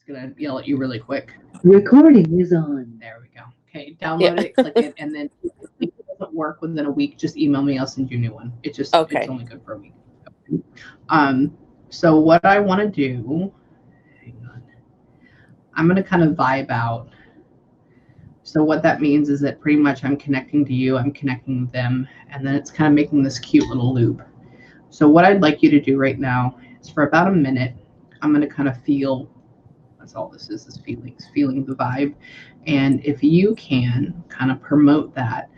gonna yell at you really quick. Recording is on. There we go. Okay, download Yeah. it, click it, and then if it doesn't work within a week, just email me. I'll send you a new one. It's Okay. only good for a week. So what I want to do, hang on, I'm gonna kind of vibe out. So what that means is that pretty much I'm connecting to you, I'm connecting with them, and then it's kind of making this cute little loop. So what I'd like you to do right now is for about a minute, I'm going to kind of feel, that's all this is feelings, feeling the vibe. And if you can kind of promote that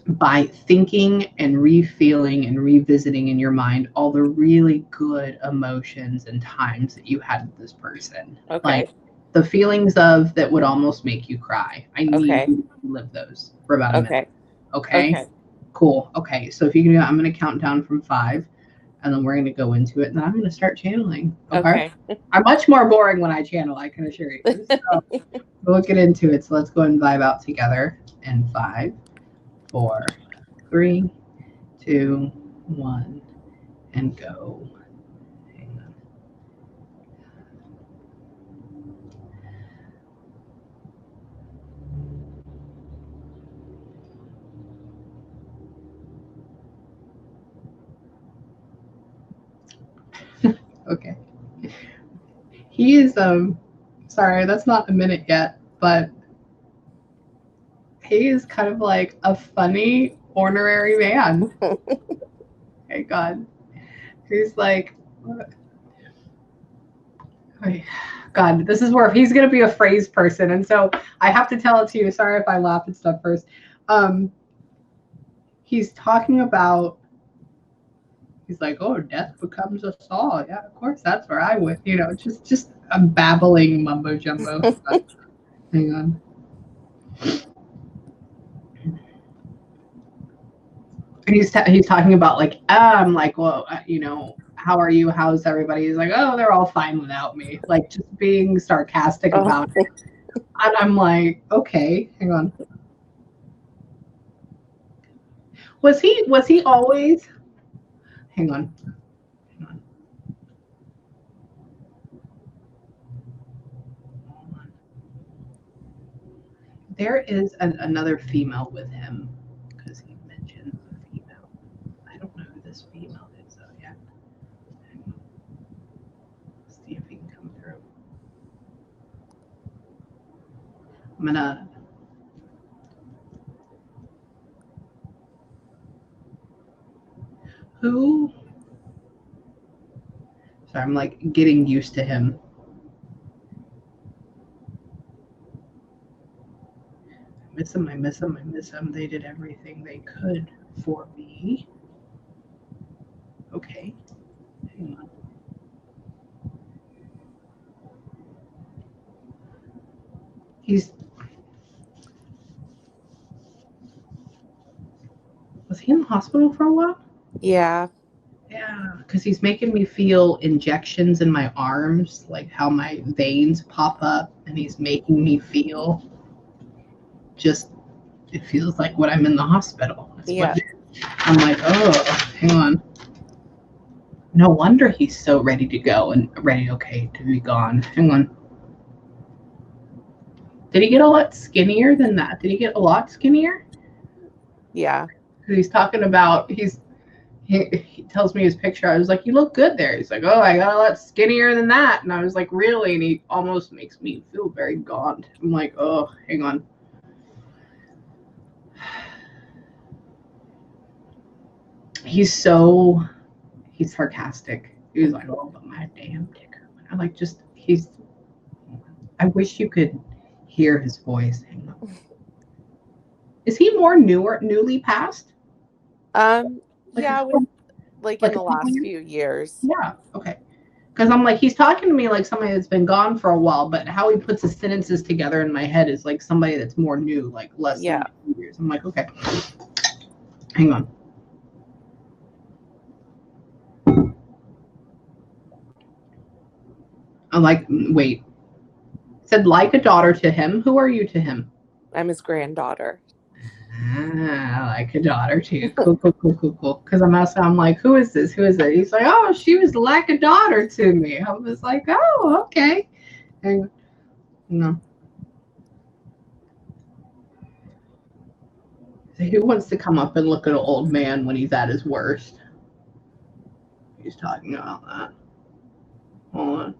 by thinking and re-feeling and revisiting in your mind all the really good emotions and times that you had with this person. Okay. Like the feelings of that would almost make you cry. I need Okay. you to live those for about a minute. Okay. Okay? Cool. Okay. So if you can do that, I'm going to count down from 5 and then we're going to go into it and then I'm going to start channeling. Okay. I'm much more boring when I channel, I can assure you. So we'll get into it. So let's go and vibe out together in 5, 4, 3, 2, 1, and go. Hang on. Okay. He is sorry, that's not a minute yet, but he is kind of like a funny, ornery man. Okay, God. He's like, God, this is where he's going to be a phrase person. And so I have to tell it to you. Sorry if I laugh and stuff first. He's talking about, he's like, oh, death becomes us all. Yeah, of course, that's where I would, just a babbling mumbo jumbo. Hang on. And he's talking about like, well, how are you? How's everybody? He's like, oh, they're all fine without me. Like just being sarcastic about it. And I'm like, okay, hang on. Was he always? Hang on. There is another female with him because he mentioned a female. I don't know who this female is though yet. Let's see if he can come through. I'm gonna. Who? Sorry, I'm like getting used to him. I miss him. They did everything they could for me. Okay. Hang on. Was he in the hospital for a while? Yeah. Yeah, because he's making me feel injections in my arms, like how my veins pop up, and he's making me feel it feels like when I'm in the hospital. Yeah. I'm like, oh, hang on. No wonder he's so ready to go and okay, to be gone. Hang on. Did he get a lot skinnier than that? Did he get a lot skinnier? Yeah. He's talking about, he tells me his picture. I was like, you look good there. He's like, oh, I got a lot skinnier than that. And I was like, really? And he almost makes me feel very gaunt. I'm like, oh, hang on. He's sarcastic. He's like, oh, but my damn ticker. I'm like, I wish you could hear his voice. Hang on. Is he more newly passed? Yeah, like in the last few years. Yeah, okay. Because I'm like, he's talking to me like somebody that's been gone for a while, but how he puts his sentences together in my head is like somebody that's more new, like less than 2 years. I'm like, okay. Hang on. I'm like, wait. Said like a daughter to him. Who are you to him? I'm his granddaughter. Like a daughter too. Cool. Because I'm like, who is this? He's like, oh, she was like a daughter to me. I was like, oh, okay. Hang on. No. Who wants to come up and look at an old man when he's at his worst? He's talking about that. Hold on.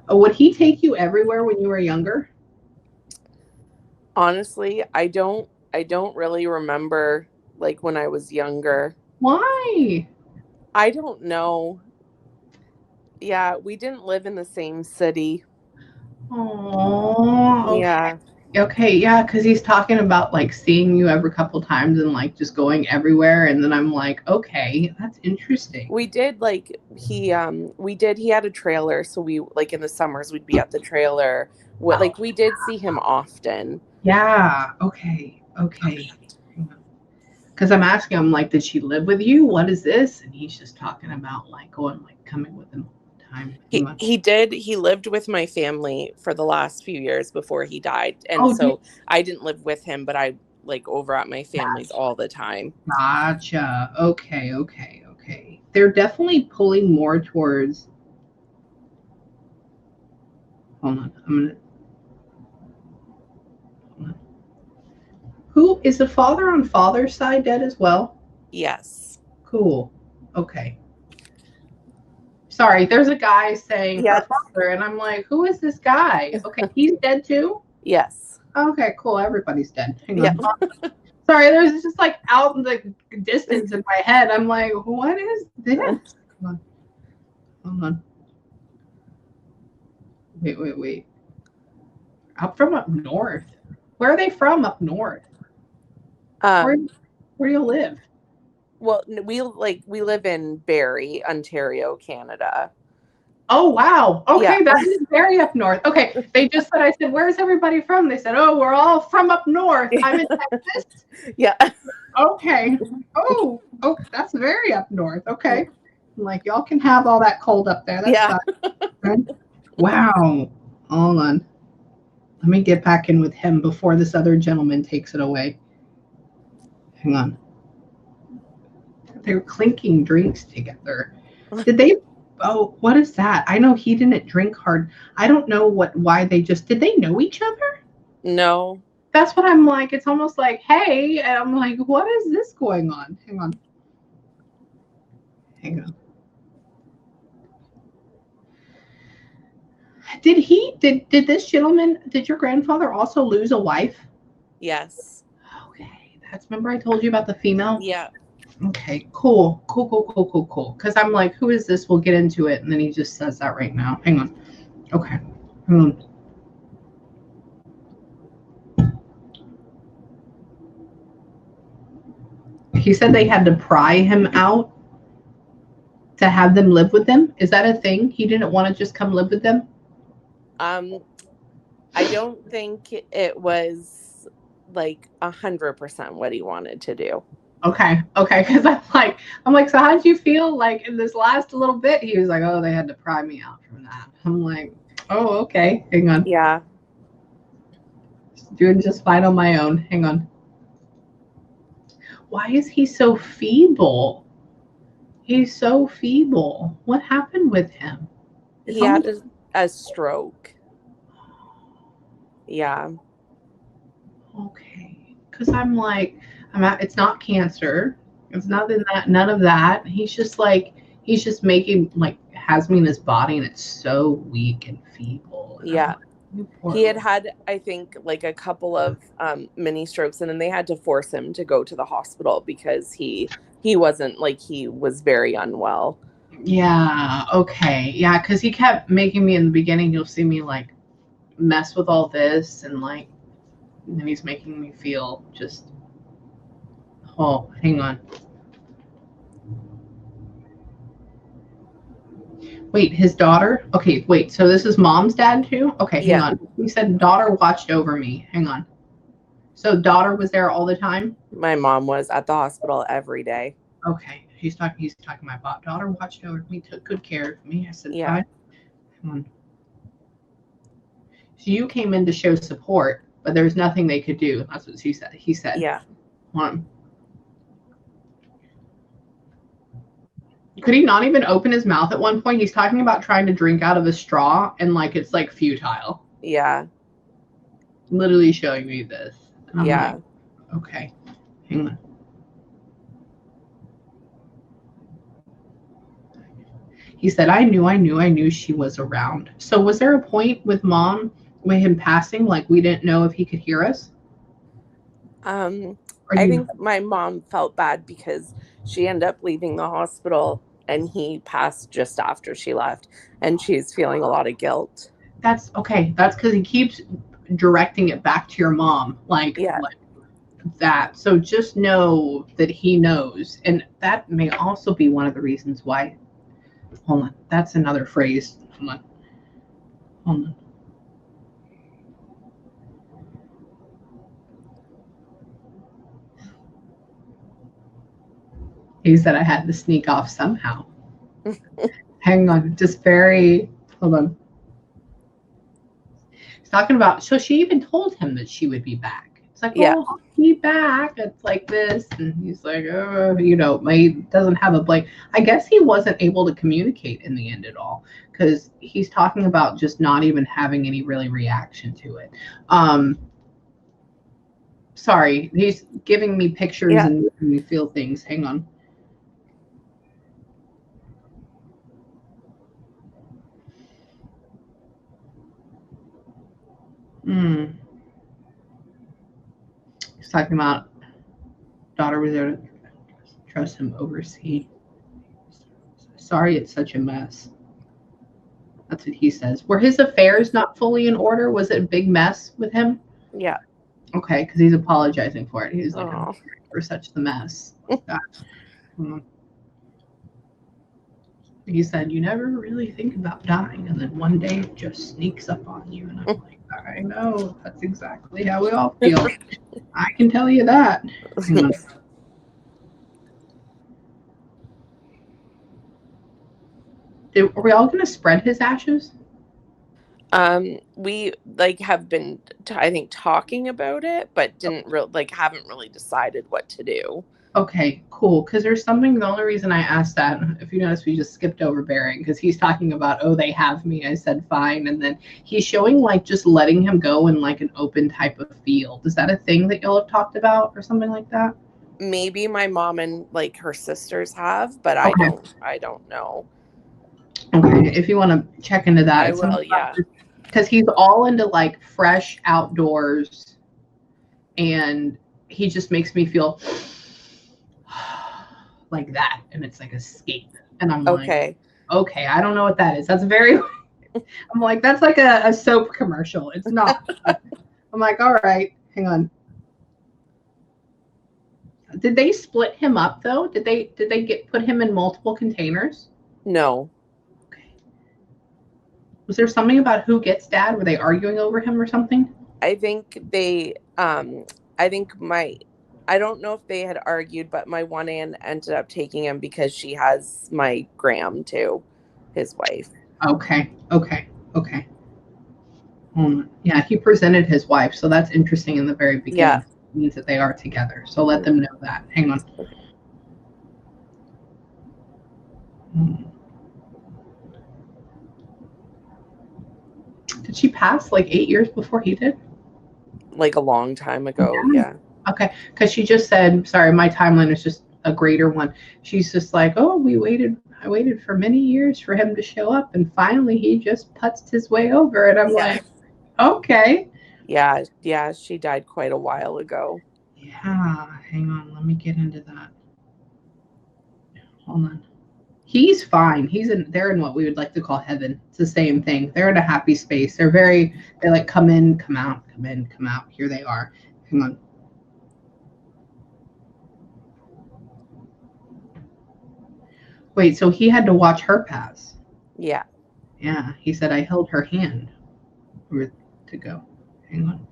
Oh, would he take you everywhere when you were younger? Honestly, I don't really remember like when I was younger. Why? I don't know. Yeah, we didn't live in the same city. Oh, okay. Yeah. Okay, yeah, because he's talking about like seeing you every couple times and like just going everywhere, and then I'm like, okay, that's interesting. We did like he had a trailer, so we like in the summers we'd be at the trailer. Like we did see him often. Yeah, okay. Because I'm asking him like, did she live with you? What is this? And he's just talking about like going like coming with him all the time. He lived with my family for the last few years before he died, and I didn't live with him, but I like over at my family's all the time. Gotcha. Okay. They're definitely pulling more towards. Hold on. Who is the father on father's side dead as well? Yes. Cool. Okay. Sorry, there's a guy saying her father, and I'm like, who is this guy? Okay, he's dead too? Yes. Okay, cool. Everybody's dead. Hang on. Sorry, there's just like out in the distance in my head. I'm like, what is this? Hold on. Wait. Up north. Where are they from up north? Where do you live? Well, we live in Barrie, Ontario, Canada. Oh, wow. Okay, that is very up north. Okay, they just said, I said, where's everybody from? They said, oh, we're all from up north. I'm in Texas. Yeah. Okay. Oh, that's very up north. Okay. I'm like, y'all can have all that cold up there. That's fine. Wow. Hold on. Let me get back in with him before this other gentleman takes it away. Hang on. They were clinking drinks together. Did they? Oh, what is that? I know he didn't drink hard. I don't know why they just, did they know each other? No. That's what I'm like. It's almost like, hey, and I'm like, what is this going on? Hang on. Did this gentleman, did your grandfather also lose a wife? Yes. Okay. Remember I told you about the female? Yeah. Okay, cool. Because I'm like, who is this? We'll get into it. And then he just says that right now. Hang on. Okay. Hang on. He said they had to pry him out to have them live with them. Is that a thing? He didn't want to just come live with them? I don't think it was like 100% what he wanted to do. Okay. Because I'm like, so how did you feel like in this last little bit? He was like, oh, they had to pry me out from that. I'm like, oh, okay. Hang on. Yeah. Doing just fine on my own. Hang on. Why is he so feeble? He's so feeble. What happened with him? He had a stroke. Yeah. Okay. Because I'm like, it's not cancer. It's nothing none of that. He's just making has me in his body, and it's so weak and feeble. Yeah. He had, I think, like a couple of mini strokes, and then they had to force him to go to the hospital because he wasn't he was very unwell. Yeah. Okay. Yeah. Because he kept making me in the beginning. You'll see me mess with all this, and then he's making me feel just. Oh, hang on. Wait, his daughter? Okay, wait. So this is mom's dad too? Okay, hang on. He said daughter watched over me. Hang on. So daughter was there all the time? My mom was at the hospital every day. Okay. He's talking about daughter watched over me, took good care of me. I said, yeah. Fine. Hang on. So you came in to show support, but there's nothing they could do. That's what she said. He said. Yeah. Could he not even open his mouth at one point? He's talking about trying to drink out of a straw, and like it's like futile. Yeah. Literally showing me this. And I'm Yeah. like, okay, hang on. He said, I knew she was around. So was there a point with Mom, with him passing, like we didn't know if he could hear us? I think my mom felt bad because she ended up leaving the hospital and he passed just after she left, and she's feeling a lot of guilt. That's okay. That's because he keeps directing it back to your mom, like that. So just know that he knows, and that may also be one of the reasons why. Hold on, that's another phrase. Hold on. He said I had to sneak off somehow. Hang on, hold on. He's talking about, so she even told him that she would be back. It's like, oh, I'll be back. It's like this. And he's like, oh, he doesn't have a blank. I guess he wasn't able to communicate in the end at all, because he's talking about just not even having any really reaction to it. Sorry, he's giving me pictures and making me feel things. Hang on. He's talking about daughter was there to trust him overseas. Sorry, it's such a mess. That's what he says. Were his affairs not fully in order? Was it a big mess with him? Yeah. Okay, because he's apologizing for it. He's like, oh, for such the mess. He said, you never really think about dying, and then one day it just sneaks up on you. And I'm like, I know. That's exactly how we all feel. I can tell you that. Are we all going to spread his ashes? We have been, I think, talking about it, but haven't really decided what to do. Okay, cool. Because there's something, the only reason I asked that, if you notice, we just skipped over Bearing, because he's talking about, oh, they have me. I said, fine. And then he's showing just letting him go in an open type of field. Is that a thing that y'all have talked about or something like that? Maybe my mom and her sisters have, but I don't know. Okay, if you want to check into that. I will, yeah. Because he's all into fresh outdoors, and he just makes me feel like that, and it's like escape, and I'm like, okay, I don't know what that is. That's very I'm like, that's like a soap commercial. It's not. I'm like, all right, hang on. Did they split him up though? Did they put him in multiple containers? No. Okay. Was there something about who gets dad? Were they arguing over him or something? I think they I don't know if they had argued, but my one aunt ended up taking him because she has my Graham too, his wife. Okay. Yeah, he presented his wife, so that's interesting in the very beginning. Yeah. It means that they are together. So let them know that. Hang on. Did she pass 8 years before he did? A long time ago, yeah. Okay, because she just said, sorry, my timeline is just a greater one. She's just like, oh, I waited for many years for him to show up, and finally he just putzed his way over. And I'm like, okay. Yeah, she died quite a while ago. Yeah, hang on, let me get into that. Hold on. He's fine. They're in what we would like to call heaven. It's the same thing. They're in a happy space. They come in, come out, come in, come out. Here they are. Hang on. Wait, so he had to watch her pass? Yeah. Yeah, he said, I held her hand to go. Hang on.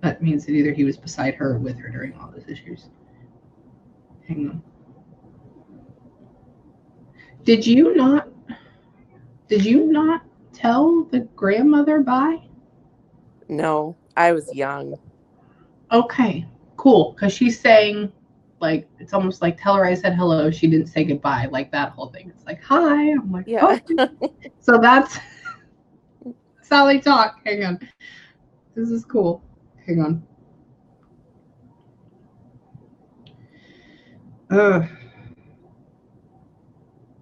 That means that either he was beside her or with her during all those issues. Hang on. Did you not tell the grandmother bye? No, I was young. Okay, cool. Because she's saying like it's almost like tell her I said hello. She didn't say goodbye. Like that whole thing. It's like hi. I'm like Yeah. oh. So that's how they talk. Hang on. This is cool. Hang on. Ugh.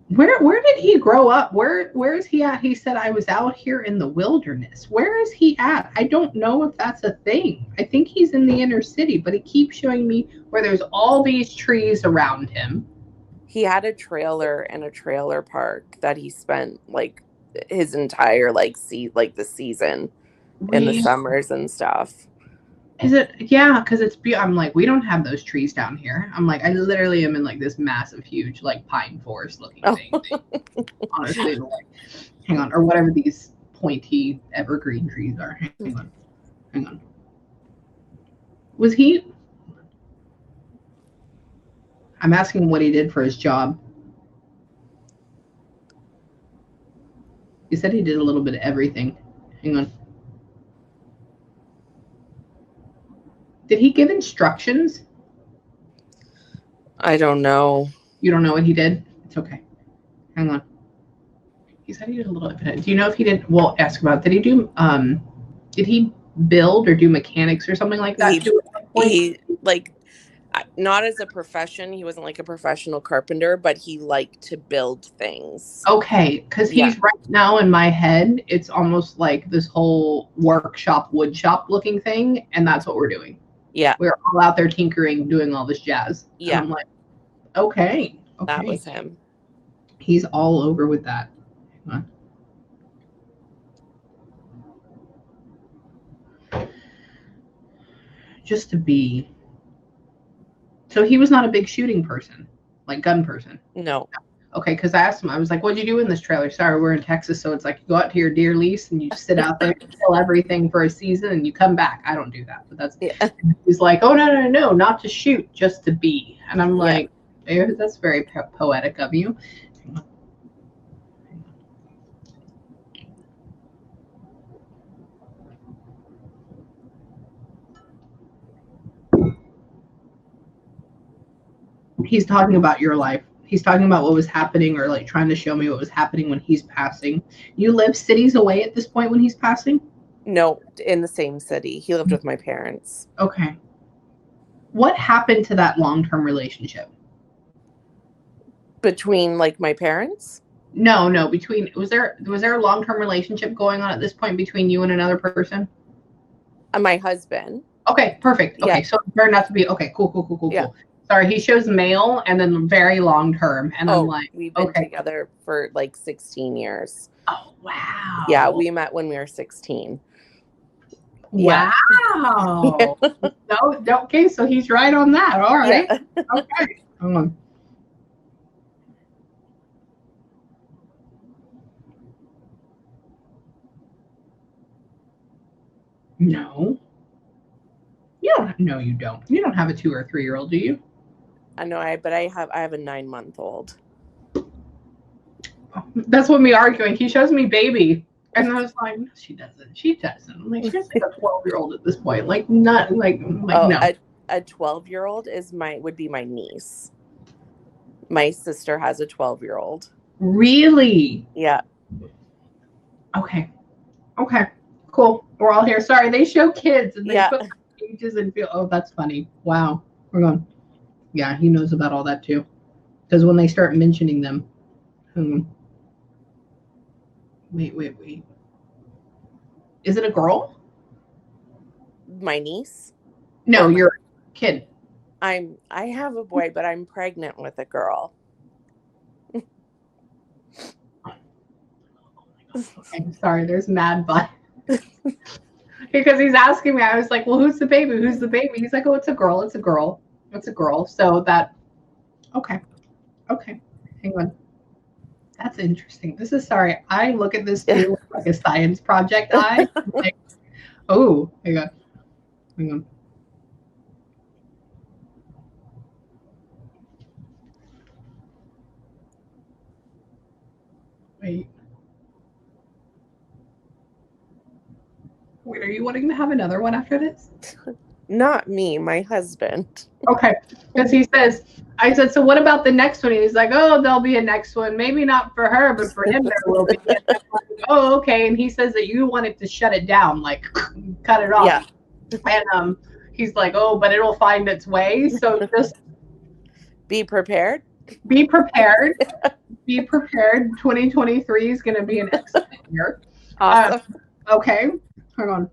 Where did he grow up? Where is he at? He said I was out here in the wilderness. Where is he at? I don't know if that's a thing. I think he's in the inner city, but he keeps showing me where there's all these trees around him. He had a trailer in a trailer park that he spent like his entire like the season in the summers and stuff. Is it? Yeah, because I'm like, we don't have those trees down here. I'm like, I literally am in like this massive, huge, like pine forest looking thing. Honestly, like, hang on, or whatever these pointy evergreen trees are. Hang on. Was he? I'm asking what he did for his job. He said he did a little bit of everything. Hang on. Did he give instructions? I don't know. You don't know what he did? It's okay. Hang on. He said he did a little bit. Do you know if he did? Well, ask about. Did he build or do mechanics or something like that? He like not as a profession. He wasn't like a professional carpenter, but he liked to build things. Okay, because he's right now in my head. It's almost like this whole workshop, wood shop looking thing, and that's what we're doing. Yeah, we're all out there tinkering, doing all this jazz. Yeah, and I'm like, okay, that was him. He's all over with that. Hang on. Just to be. So he was not a big shooting person, like gun person. No. Okay, because I asked him, I was like, what'd you do in this trailer? Sorry, we're in Texas, so it's like you go out to your deer lease and you sit out there, kill everything for a season, and you come back. I don't do that, but that's. Yeah. He's like, oh no, not to shoot, just to be. And I'm like, that's very poetic of you. He's talking about your life. He's talking about what was happening, or like trying to show me what was happening when he's passing. You live cities away at this point when he's passing? No, in the same city. He lived with my parents. Okay. What happened to that long-term relationship? Between like my parents? No, between was there a long-term relationship going on at this point between you and another person? My husband. Okay, perfect. Okay, so it turned out to be cool. Yeah. Sorry, he shows male and then very long term, and I'm like, we've been together for like 16 years. Oh wow! Yeah, we met when we were 16. Wow. Yeah. No, okay, so he's right on that. All right. Yeah. Okay. Hold on. No. You don't. No, you don't. You don't have a 2 or 3 year old, do you? I know. I have a 9-month-old. That's what we arguing. He shows me baby, and I was like, no, she doesn't. She doesn't. I'm like, she's like a 12-year-old at this point. Like not like no. A 12-year-old would be my niece. My sister has a 12-year-old. Really? Yeah. Okay. Cool. We're all here. Sorry, they show kids and they put ages and feel. Oh, that's funny. Wow. We're going. Yeah, he knows about all that too. Because when they start mentioning them, wait. Is it a girl? My niece? No, your kid. I have a boy, but I'm pregnant with a girl. I'm sorry, there's mad butt. Because he's asking me, I was like, well, who's the baby? He's like, oh, it's a girl. So that, okay. Hang on. That's interesting. I look at this too like a science project eye. Like, oh, hang on. Wait, are you wanting to have another one after this? Not me, my husband. Okay. Because he says, I said, so what about the next one? He's like, oh, there'll be a next one. Maybe not for her, but for him there will be. And I'm like, oh, okay. And he says that you wanted to shut it down, like cut it off. Yeah. And he's like, oh, but it'll find its way. So just Be prepared. be prepared. Be prepared. 2023 is going to be an excellent year. Awesome. Okay. Hang on.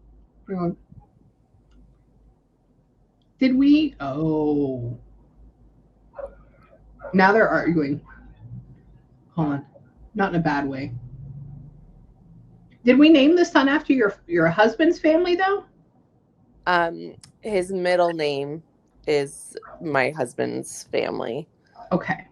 Did we? Oh. Now they're arguing. Hold on. Not in a bad way. Did we name the son after your husband's family though? His middle name is my husband's family. Okay.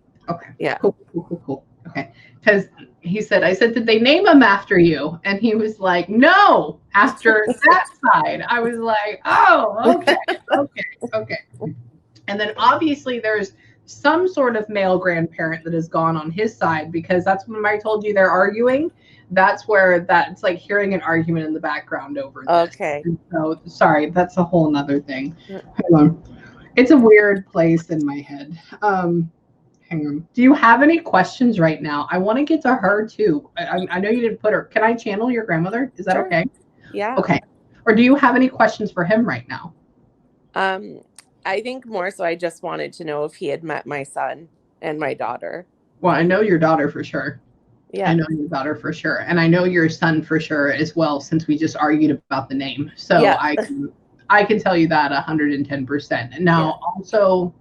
Yeah. Cool. Okay. Because he said, I said, did they name him after you? And he was like, no, after that side. I was like, oh, okay. And then obviously there's some sort of male grandparent that has gone on his side, because that's when I told you they're arguing. That's where it's like hearing an argument in the background over this. Okay. And so sorry, that's a whole nother thing. Hang on. It's a weird place in my head. Hang on. Do you have any questions right now? I want to get to her too. I know you didn't put her. Can I channel your grandmother? Is that Sure. okay? Yeah. Okay. Or do you have any questions for him right now? I think more so I just wanted to know if he had met my son and my daughter. Well, I know your daughter for sure. Yeah. I know your daughter for sure. And I know your son for sure as well, since we just argued about the name. So yeah. I can tell you that 110%. Now, also,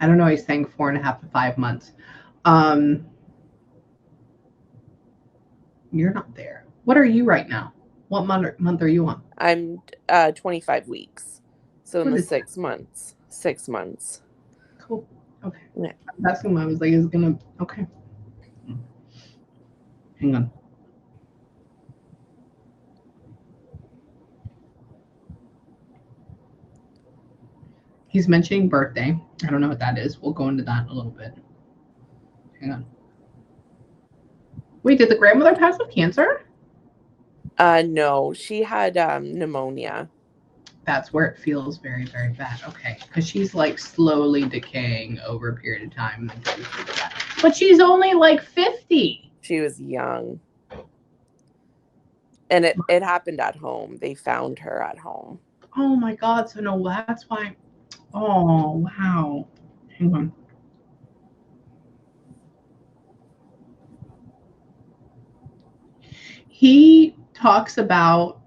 I don't know, he's saying 4.5 to 5 months. You're not there. What are you right now? What month are you on? I'm 25 weeks. So in the 6 months. 6 months. Cool. Okay. Yeah. That's what I was like, is gonna, okay. Hang on. He's mentioning birthday. I don't know what that is. We'll go into that in a little bit. Hang on. Wait, did the grandmother pass of cancer? No, she had pneumonia. That's where it feels very, very bad. Okay, because she's like slowly decaying over a period of time. But she's only like 50. She was young. And it happened at home. They found her at home. Oh my God. So no, that's why. Oh, wow. Hang on. He talks about,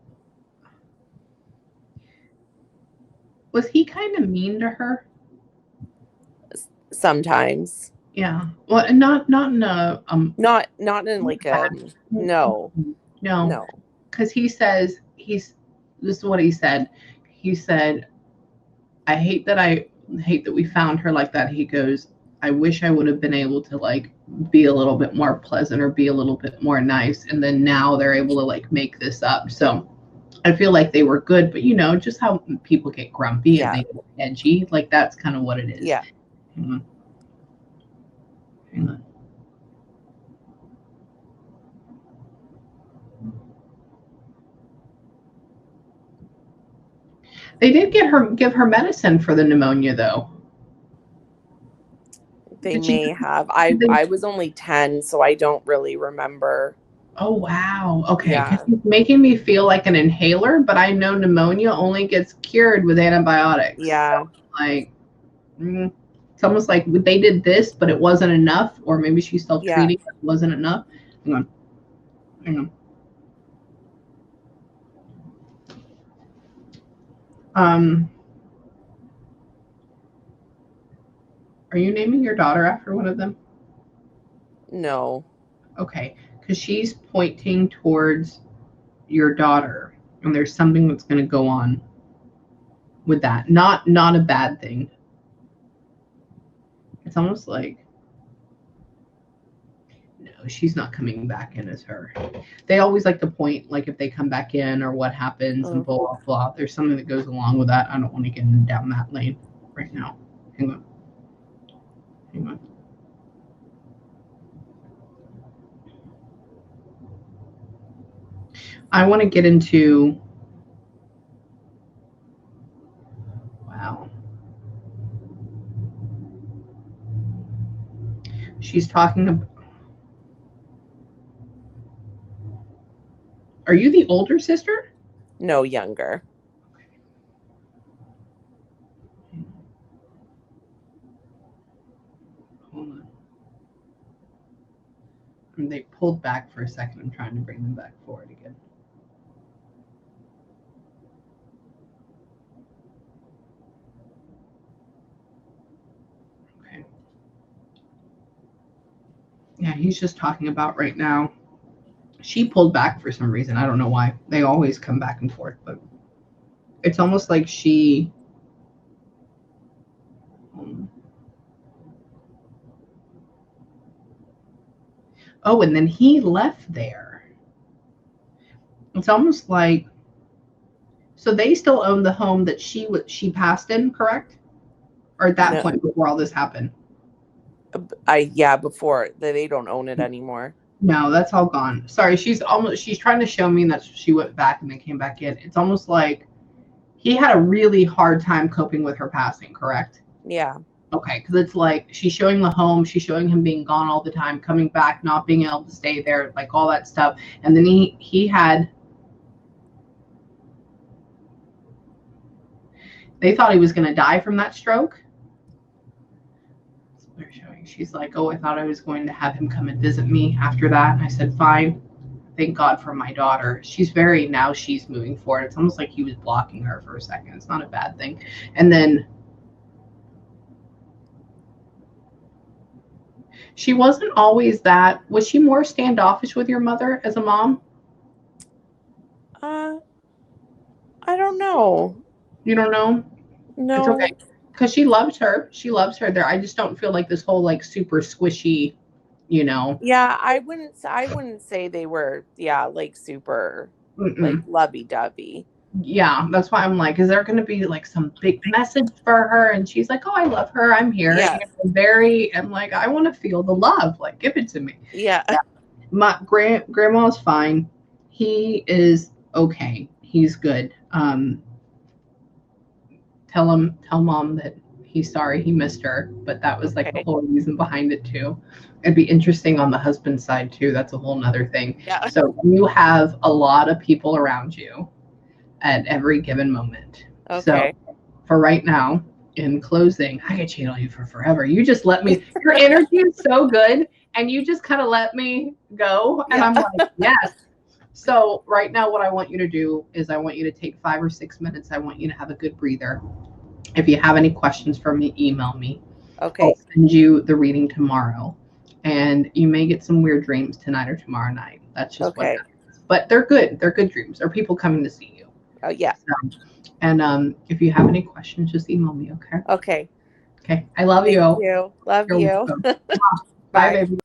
was he kind of mean to her? Sometimes. Yeah. Well, not in a not in like a no. Because he says this is what he said. He said, I hate that we found her like that. He goes, I wish I would have been able to like be a little bit more pleasant or be a little bit more nice. And then now they're able to like make this up. So I feel like they were good, but you know, just how people get grumpy and they get edgy. Like that's kind of what it is. Yeah. Hang on. They did give her medicine for the pneumonia though. They may have. I was only 10, so I don't really remember. Oh, wow. Okay. Yeah. It's making me feel like an inhaler, but I know pneumonia only gets cured with antibiotics. Yeah. So, like, it's almost like they did this, but it wasn't enough. Or maybe she's self-treating, but it wasn't enough. Hang on. Are you naming your daughter after one of them? No. Okay, because she's pointing towards your daughter, and there's something that's going to go on with that. Not a bad thing. It's almost like, no, she's not coming back in as her. They always like to point, like if they come back in or what happens and blah, blah, blah. There's something that goes along with that. I don't want to get down that lane right now. Hang on. I want to get into. Wow. She's talking about. Are you the older sister? No, younger. Hold on. And they pulled back for a second. I'm trying to bring them back forward again. Okay. Yeah, he's just talking about right now. She pulled back for some reason. I don't know why. They always come back and forth, but it's almost like she. Oh, and then he left there. It's almost like. So they still own the home that she passed in, correct? Or at that point before all this happened? Before they don't own it anymore. No, that's all gone. Sorry, she's trying to show me that she went back and then came back in. It's almost like he had a really hard time coping with her passing, correct? Yeah. Okay, because it's like she's showing the home, she's showing him being gone all the time, coming back, not being able to stay there, like all that stuff. And then he had. They thought he was going to die from that stroke. They're showing. She's like, oh, I thought I was going to have him come and visit me after that. And I said, fine. Thank God for my daughter. She's moving forward. It's almost like he was blocking her for a second. It's not a bad thing. And then she wasn't always that. Was she more standoffish with your mother as a mom? I don't know. You don't know? No. It's okay. Because she loves her. She loves her there. I just don't feel like this whole like super squishy, you know. Yeah, I wouldn't say they were, like super like lovey-dovey. Yeah, that's why I'm like, is there going to be like some big message for her? And she's like, oh, I love her. I'm here. Yes. I'm like, I want to feel the love. Like, give it to me. Yeah. My grandma's fine. He is okay. He's good. Tell mom that he's sorry he missed her, but that was like the whole reason behind it too. It'd be interesting on the husband's side too. That's a whole nother thing. Yeah. So you have a lot of people around you at every given moment. Okay. So for right now, in closing, I could cheat on you for forever. You just let me, your energy is so good and you just kind of let me go. And I'm like, yes. So right now, what I want you to do is I want you to take 5 or 6 minutes. I want you to have a good breather. If you have any questions for me, email me. Okay. I'll send you the reading tomorrow. And you may get some weird dreams tonight or tomorrow night. That's just what happens. But they're good. They're good dreams. They're people coming to see you. Oh, yeah. So, and if you have any questions, just email me, okay? Okay. Okay. I love you. Thank you. Love you. Bye, baby.